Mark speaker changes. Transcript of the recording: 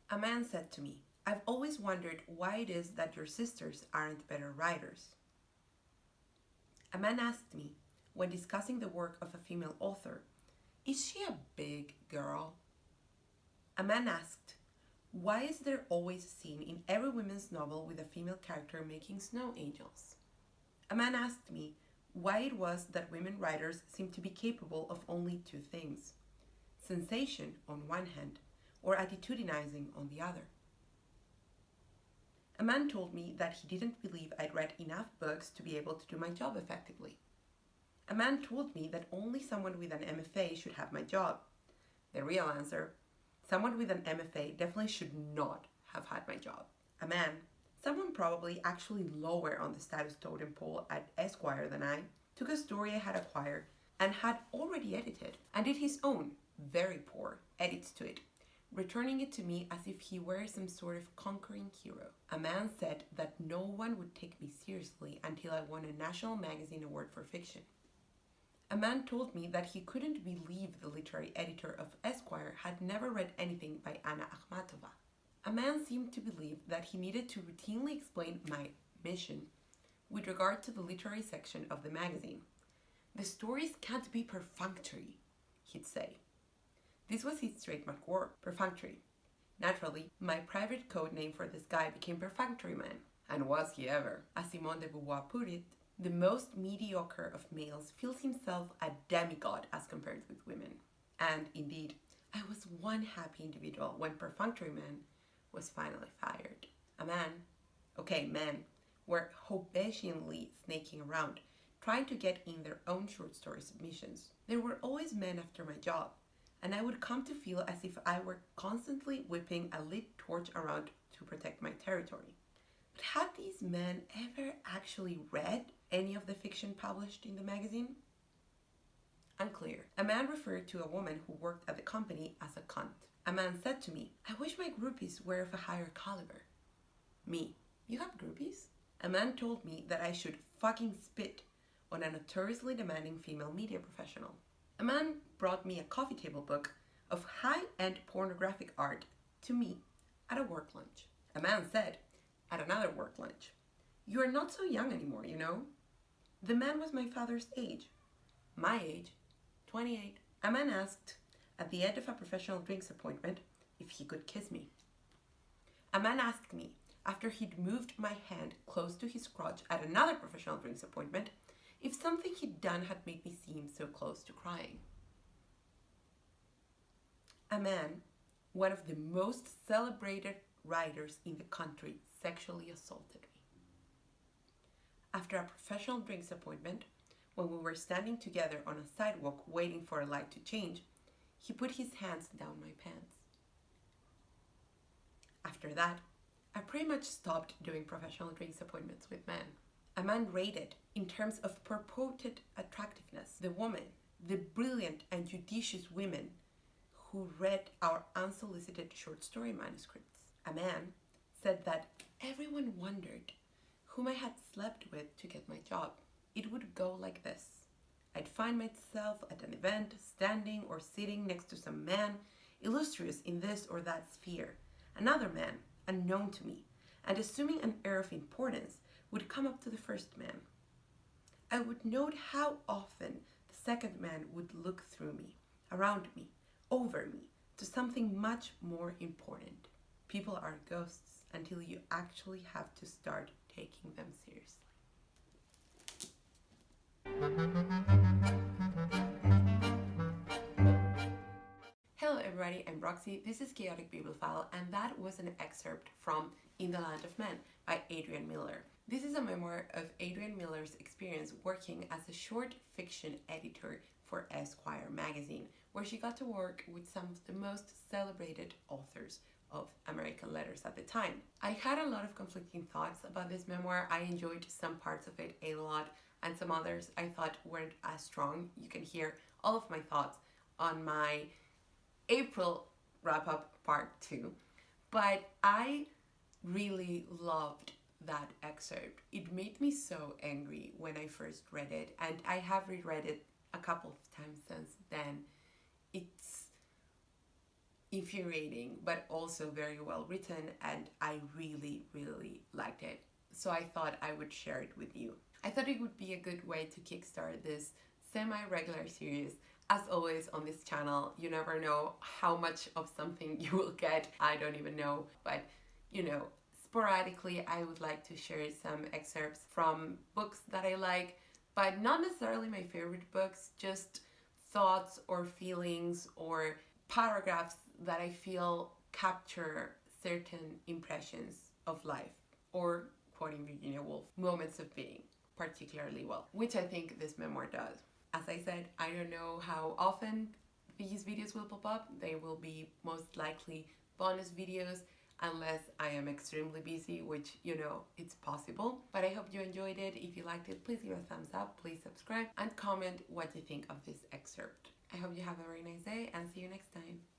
Speaker 1: A man said to me, "I've always wondered why it is that your sisters aren't better writers." A man asked me, when discussing the work of a female author, "Is she a big girl?" A man asked, "Why is there always a scene in every women's novel with a female character making snow angels?" A man asked me why it was that women writers seemed to be capable of only two things: sensation on one hand, or attitudinizing on the other. A man told me that he didn't believe I'd read enough books to be able to do my job effectively. A man told me that only someone with an MFA should have my job. The real answer: someone with an MFA definitely should not have had my job. A man, someone probably actually lower on the status totem pole at Esquire than I, took a story I had acquired and had already edited and did his own, very poor, edits to it, returning it to me as if he were some sort of conquering hero. A man said that no one would take me seriously until I won a national magazine award for fiction. A man told me that he couldn't believe the literary editor of Esquire had never read anything by Anna Akhmatova. A man seemed to believe that he needed to routinely explain my mission with regard to the literary section of the magazine. "The stories can't be perfunctory," he'd say. This was his trademark word, perfunctory. Naturally, my private code name for this guy became Perfunctory Man. And was he ever? As Simone de Beauvoir put it, the most mediocre of males feels himself a demigod as compared with women. And indeed, I was one happy individual when Perfunctory Man was finally fired. A man, men, were Hobbesianly snaking around, trying to get in their own short story submissions. There were always men after my job, and I would come to feel as if I were constantly whipping a lit torch around to protect my territory. But had these men ever actually read any of the fiction published in the magazine? Unclear. A man referred to a woman who worked at the company as a cunt. A man said to me, "I wish my groupies were of a higher caliber." Me, "You have groupies?" A man told me that I should fucking spit on a notoriously demanding female media professional. A man brought me a coffee table book of high-end pornographic art to me at a work lunch. A man said, at another work lunch, "You are not so young anymore, you know." The man was my father's age. My age, 28. A man asked, at the end of a professional drinks appointment, if he could kiss me. A man asked me, after he'd moved my hand close to his crotch at another professional drinks appointment, if something he'd done had made me seem so close to crying. A man, one of the most celebrated writers in the country, sexually assaulted me. After a professional drinks appointment, when we were standing together on a sidewalk waiting for a light to change, he put his hands down my pants. After that, I pretty much stopped doing professional drinks appointments with men. A man rated, in terms of purported attractiveness, the woman, the brilliant and judicious women who read our unsolicited short story manuscripts. A man said that everyone wondered whom I had slept with to get my job. It would go like this. I'd find myself at an event, standing or sitting next to some man, illustrious in this or that sphere. Another man, unknown to me, and assuming an air of importance, would come up to the first man. I would note how often the second man would look through me, around me, over me, to something much more important. People are ghosts until you actually have to start taking them seriously. Hello everybody, I'm Roxy, this is Chaotic Bibliophile, and that was an excerpt from In the Land of Men by Adrienne Miller. This is a memoir of Adrienne Miller's experience working as a short fiction editor for Esquire magazine, where she got to work with some of the most celebrated authors of American letters at the time. I had a lot of conflicting thoughts about this memoir. I enjoyed some parts of it a lot, and some others I thought weren't as strong. You can hear all of my thoughts on my April wrap-up part 2. But I really loved that excerpt. It made me so angry when I first read it, and I have reread it a couple of times since then. It's infuriating, but also very well written, and I really, really liked it. So I thought I would share it with you. I thought it would be a good way to kickstart this semi-regular series. As always on this channel, you never know how much of something you will get. I don't even know, but you know, sporadically I would like to share some excerpts from books that I like, but not necessarily my favorite books, just thoughts or feelings or paragraphs that I feel capture certain impressions of life, or quoting Virginia Woolf, moments of being particularly well, which I think this memoir does. As I said, I don't know how often these videos will pop up. They will be most likely bonus videos unless I am extremely busy, which, you know, it's possible. But I hope you enjoyed it. If you liked it, please give a thumbs up, please subscribe, and comment what you think of this excerpt. I hope you have a very nice day and see you next time.